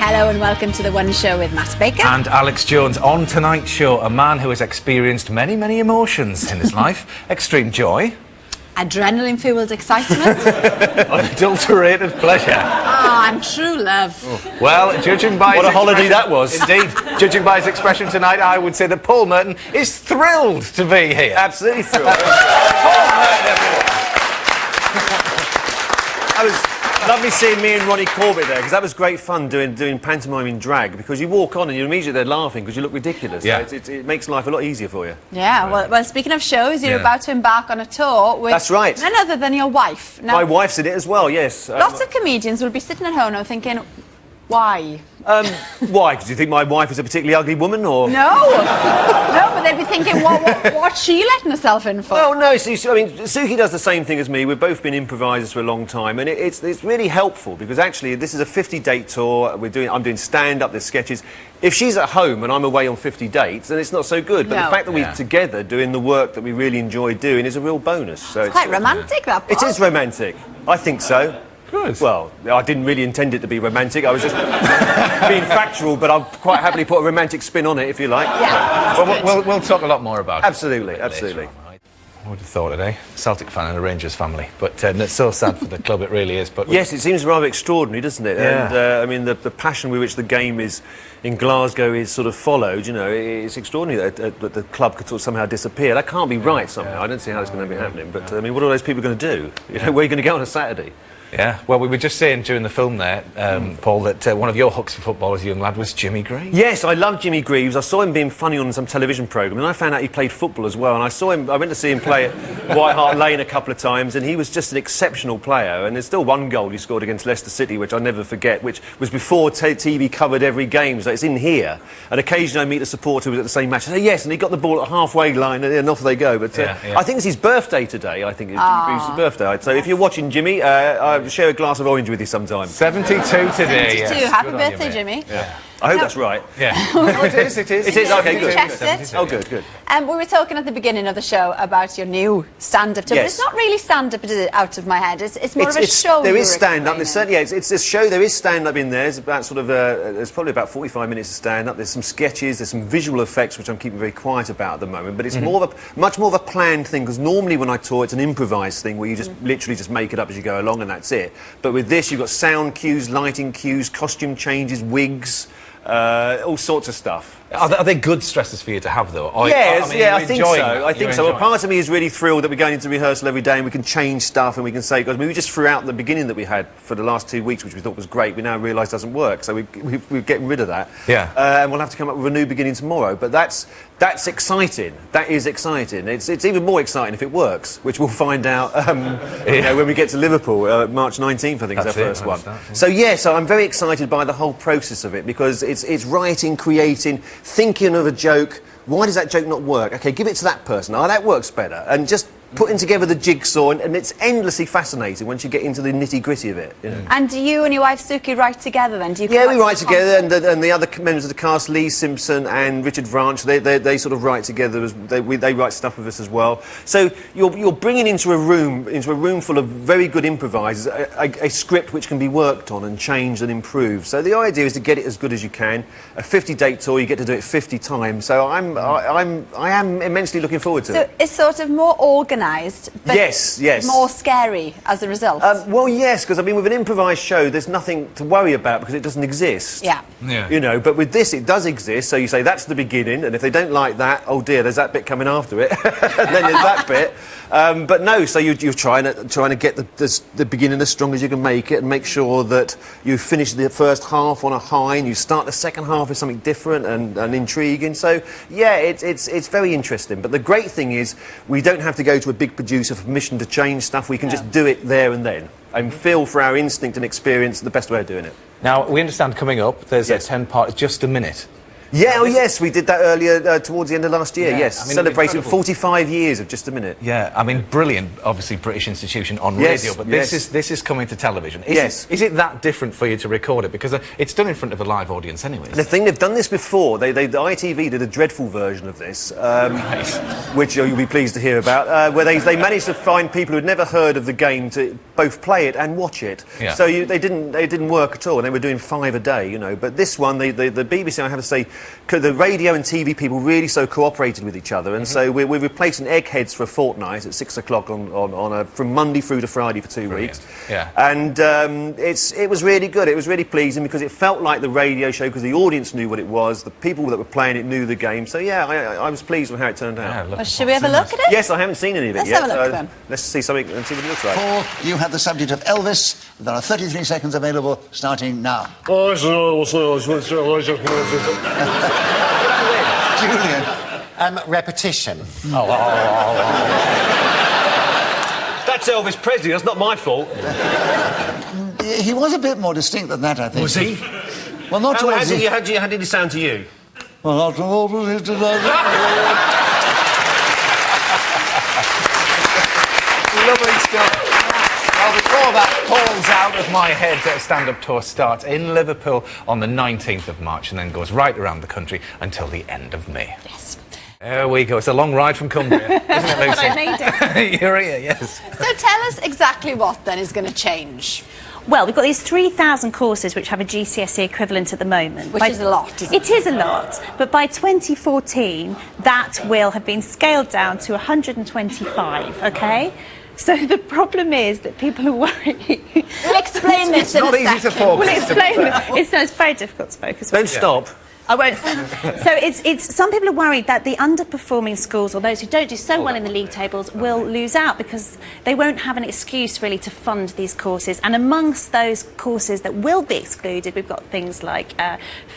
Hello and welcome to The One Show with Matt Baker. And Alex Jones. On tonight's show, a man who has experienced many, many emotions in his life. Extreme joy. Adrenaline-fueled excitement. Unadulterated pleasure. And true love. Oh. Well, judging by what a holiday that was. Indeed. Judging by his expression tonight, I would say that Paul Merton is thrilled to be here. Absolutely thrilled. Paul Merton, everyone. That was lovely seeing me and Ronnie Corbett there, because that was great fun doing pantomime in drag, because you walk on and you're immediately there laughing because you look ridiculous. Yeah. So it makes life a lot easier for you. Yeah, well, speaking of shows, you're about to embark on a tour with... That's right. None other than your wife. Now, my wife's in it as well, yes. Lots of comedians will be sitting at home now thinking, why? Why? Because you think my wife is a particularly ugly woman, or...? No. No, but they'd be thinking, what's she letting herself in for? Well, no, see, I mean, Suki does the same thing as me. We've both been improvisers for a long time, and it's really helpful, because actually this is a 50-date tour. I'm doing stand-up, there's sketches. If she's at home and I'm away on 50 dates, then it's not so good. But the fact that we're together doing the work that we really enjoy doing is a real bonus. So it's quite romantic, that part. It is romantic. I think so. Good. Well, I didn't really intend it to be romantic. I was just being factual, but I'll quite happily put a romantic spin on it, if you like. Yeah. Well, we'll talk a lot more about it. Absolutely, absolutely. I would have thought it, eh? Celtic fan and a Rangers family. But it's so sad for the club, it really is. But yes, it seems rather extraordinary, doesn't it? Yeah. And, I mean, the passion with which the game is in Glasgow is sort of followed, you know, it's extraordinary that the club could sort of somehow disappear. That can't be right somehow. I don't see how it's going to be happening. But, I mean, what are those people going to do? You know, where are you going to go on a Saturday? Yeah, well, we were just saying during the film there, Paul, that one of your hooks for football as a young lad was Jimmy Greaves. Yes, I love Jimmy Greaves. I saw him being funny on some television programme, and I found out he played football as well. And I went to see him play at White Hart Lane a couple of times, and he was just an exceptional player. And there's still one goal he scored against Leicester City, which I'll never forget, which was before TV covered every game, so it's in here. And occasionally I meet a supporter who was at the same match. I say, yes, and he got the ball at halfway line, and off they go. But I think it's his birthday today. I think it's Jimmy Greaves' birthday. So if you're watching Jimmy, I share a glass of orange with you sometime. 72 today. 72. Yes. Happy birthday, Jimmy. Yeah. I hope that's right. Yeah. Oh, it is. It is. It is. Okay, good. It. Oh, good, good. We were talking at the beginning of the show about your new stand-up tour. But it's not really stand-up out of my head. It's more of a show. There is stand-up. There's certainly, it's a show. There is stand-up in there. It's about sort of there's probably about 45 minutes of stand-up. There's some sketches. There's some visual effects, which I'm keeping very quiet about at the moment. But it's much more of a planned thing, because normally when I tour, it's an improvised thing where you just literally just make it up as you go along, and that's it. But with this, you've got sound cues, lighting cues, costume changes, wigs. All sorts of stuff. Are they good stresses for you to have, though? Yes, I think so. I think so. Well, a part of me is really thrilled that we're going into rehearsal every day and we can change stuff and we can say, because we just threw out the beginning that we had for the last 2 weeks, which we thought was great. We now realise doesn't work, so we're getting rid of that. Yeah. And we'll have to come up with a new beginning tomorrow. But that's exciting. That is exciting. It's even more exciting if it works, which we'll find out you know, when we get to Liverpool, March 19th, I think, is our first one. So I'm very excited by the whole process of it, because it's writing, creating, thinking of a joke. Why does that joke not work? Okay, give it to that person. Oh, that works better. And just putting together the jigsaw, and it's endlessly fascinating once you get into the nitty-gritty of it. You know? And do you and your wife Suki write together then? Do you? Yeah, we write together, and the other members of the cast, Lee Simpson and Richard Branch, they sort of write together. They write stuff with us as well. So you're bringing into a room full of very good improvisers a script which can be worked on and changed and improved. So the idea is to get it as good as you can. A 50-date tour, you get to do it 50 times. So I am immensely looking forward to it. So it's sort of more organised. But yes. more scary as a result. Well, yes, because I mean, with an improvised show, there's nothing to worry about because it doesn't exist. Yeah. You know, but with this, it does exist. So you say that's the beginning, and if they don't like that, oh dear, there's that bit coming after it, and then there's that bit. But no, so you're trying to get the beginning as strong as you can make it, and make sure that you finish the first half on a high, and you start the second half with something different and intriguing. So yeah, it's very interesting. But the great thing is, we don't have to go to a big producer for permission to change stuff. We can just do it there and then, and feel for our instinct and experience the best way of doing it. Now, we understand coming up, there's a 10-part, just a minute. Yeah, oh yes, we did that earlier towards the end of last year, yes. I mean, celebrating 45 years of Just a Minute. Yeah, I mean, brilliant, obviously, British institution on radio, but this is coming to television. Is it that different for you to record it? Because it's done in front of a live audience anyway. The thing, they've done this before. The ITV did a dreadful version of this, which you'll be pleased to hear about, where they managed to find people who'd never heard of the game to both play it and watch it. Yeah. So they didn't work at all, and they were doing 5 a day, you know. But this one, the BBC, I have to say, the radio and TV people really so cooperated with each other, and so we're replacing Eggheads for a fortnight at 6 o'clock from Monday through to Friday for 2 weeks. Yeah. And it was really good. It was really pleasing because it felt like the radio show because the audience knew what it was, the people that were playing it knew the game. So yeah, I was pleased with how it turned out. Well, should we have a look at it? Yes, I haven't seen any of it Let's yet. have a look then. Let's see something and see what it looks like. Paul, you have the subject of Elvis. There are 33 seconds available, starting now. Julian. Repetition. That's Elvis Presley. That's not my fault. He was a bit more distinct than that, I think. Was he? Well, not How towards did he sound to you? Well, not towards Lovely stuff. Well, before that, Paul's Out of My Head stand-up tour starts in Liverpool on the 19th of March and then goes right around the country until the end of May. Yes. There we go. It's a long ride from Cumbria, isn't it, Lucy? I made it. You're here, yes. So tell us exactly what then is going to change. Well, we've got these 3,000 courses which have a GCSE equivalent at the moment. Which is a lot, isn't it? It is a lot, but by 2014, that will have been scaled down to 125, OK? So the problem is that people are worried. We'll explain this in a second. It's not easy to focus. We'll explain it. It's very difficult to focus. Don't stop. I won't. So it's some people are worried that the underperforming schools or those who don't do so well in the league tables will lose out because they won't have an excuse really to fund these courses. And amongst those courses that will be excluded, we've got things like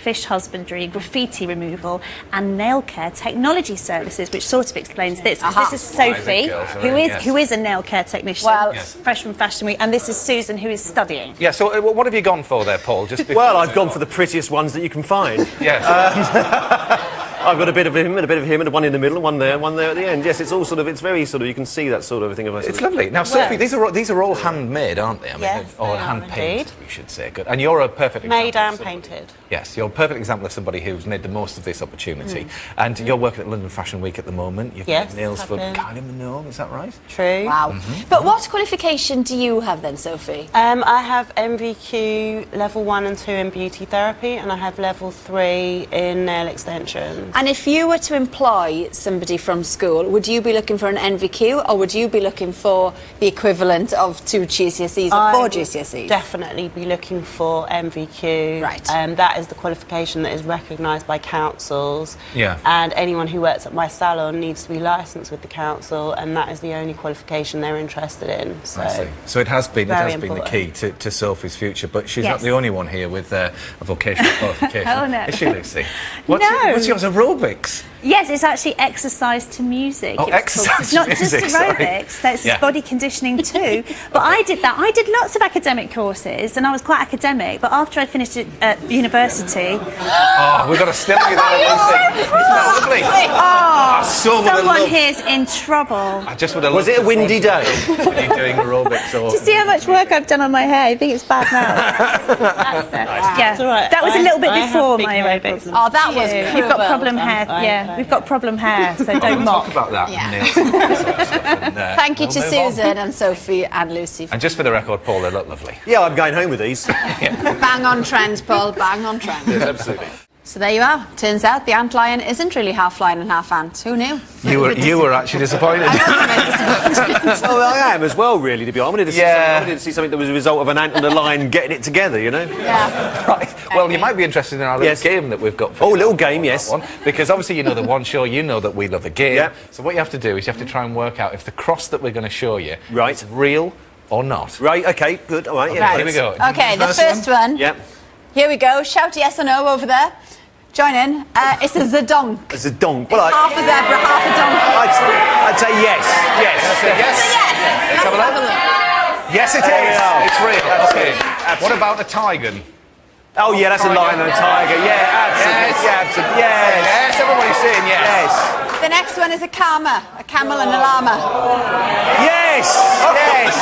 fish husbandry, graffiti removal, and nail care technology services, which sort of explains this. Because this is Sophie, who is a nail care technician, fresh from Fashion Week, and this is Susan, who is studying. Yeah. So what have you gone for there, Paul? Well, I've gone for the prettiest ones that you can find. Yes. I've got a bit of him and a bit of him and one in the middle and one there at the end. Yes, it's all it's very you can see that sort of thing. It's lovely. Now, Sophie, these are all handmade, aren't they? I mean, Yes, or they are hand painted, indeed. we should say. Good. And you're a perfect example. Made and painted. Yes, you're a perfect example of somebody who's made the most of this opportunity. And you're working at London Fashion Week at the moment. You've Yes, made nails for have been. Kylie Minogue, is that right? True. Wow. But what qualification do you have then, Sophie? I have MVQ level 1 and 2 in beauty therapy, and I have level 3 in nail extensions. And if you were to employ somebody from school, would you be looking for an NVQ or would you be looking for the equivalent of 2 GCSEs or 4 GCSEs? Definitely be looking for MVQ. Right. That is the qualification that is recognised by councils. Yeah. And anyone who works at my salon needs to be licensed with the council, and that is the only qualification they're interested in. So, I see. So it has been very the important. key to Sophie's future, but she's not Yes. the only one here with a vocational qualification. Oh, no. Is she, Lucy? No. What's yours? Aerobics? Yes, it's actually exercise to music. Oh, It's called. exercise It's not to music, just sorry. aerobics, that's Yeah. body conditioning too. But I did that. I did lots of academic courses and I was quite academic, but after I finished at university... Oh, we've got a still you there, Lucy. Isn't that lovely? I so would have Someone loved... here's in trouble. I just would have Was loved it a to windy day? photograph you doing aerobics or... Do you see how much work I've done on my hair? I think it's bad now. That's it. Yeah. all right. That was a little bit I have before big my hair aerobics. problems. Oh, that was You've cruel. got problem hair. I- Yeah, we've got problem hair, so We'll don't mock. talk about that. Yeah. Nails and that sort of stuff, and, Thank you we'll to move on. Susan and Sophie and Lucy. And just for the record, Paul, they look lovely. Yeah, I'm going home with these. Bang on trend, Paul, bang on trend. Yes, absolutely. So there you are. Turns out the antlion isn't really half lion and half ant. Who knew? You were actually disappointed. Well, I am as well, really, to be honest. I wanted to see something that was a result of an ant and a lion getting it together, you know? Yeah. Right. Well, you might be interested in our little game that we've got for you. Little game, yes. One, because obviously you know the one show, you know that we love a game. Yeah. So what you have to do is you have to try and work out if the cross that we're going to show you Right. is real or not. Right, OK, good, all right. Yeah, Right. Here we go. Okay, the first one. Yep. Here we go. Shout yes or no over there. Join in. It's a zadonk. It's a donk. Well, Half a zebra, half a donkey. I'd say yes. Yes. Yes. Yes. Let's have a look. Yes, it There we is. are. It's real. Okay. What about the tiger? Oh, yeah, that's a lion and a tiger. Yeah, absolutely. Yes. Yeah, absolutely. Yes. Yes, everybody's saying yes. Yes. The next one is a karma, a camel and a llama. Yes. Yes.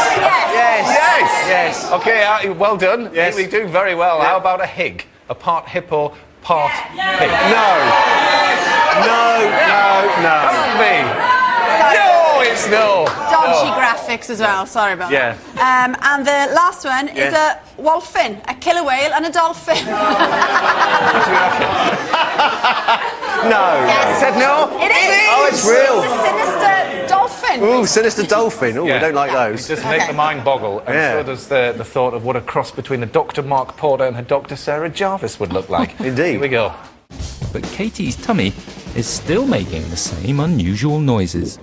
Yes. Yes. Yes. Okay, well done. Yes. We do very well. How about a hig? A part hippo, part pig. No. No. No. No. Can't be. Sorry. No! No, it's no. Dodgy graphics as well. Sorry about Yeah. that. And the last one is a wolfin, a killer whale, and a dolphin. No. Yes. Said no? It is. Oh, it's real. It's a sinister dolphin. Ooh, sinister dolphin. Ooh, we don't like those. Just make the mind boggle, and Yeah. so does the thought of what a cross between a Dr. Mark Porter and her Dr. Sarah Jarvis would look like. Indeed. Here we go. But Katie's tummy is still making the same unusual noises.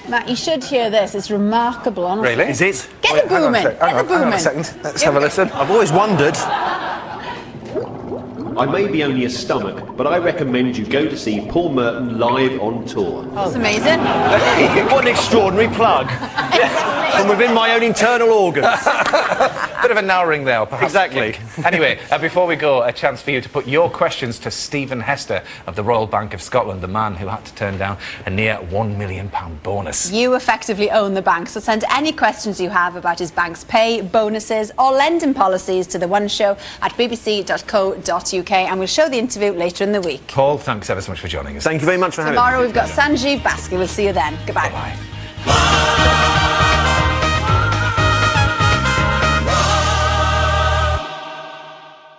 Matt, you should hear this. It's remarkable, honestly. Really? Is it? Get the boom in. Get the boom Hang on a in. second. Let's have a listen. I've always wondered. I may be only a stomach, but I recommend you go to see Paul Merton live on tour. It's amazing. What an extraordinary plug. From within my own internal organs. Bit of a narrowing there, perhaps. Exactly. Anyway, before we go, a chance for you to put your questions to Stephen Hester of the Royal Bank of Scotland, the man who had to turn down a near £1 million bonus. You effectively own the bank, so send any questions you have about his bank's pay, bonuses, or lending policies to the One Show at bbc.co.uk, and we'll show the interview later in the week. Paul, thanks ever so much for joining us. Thank you very much for having me. Tomorrow we've got Sanjeev Baski. We'll see you then. Goodbye. Bye.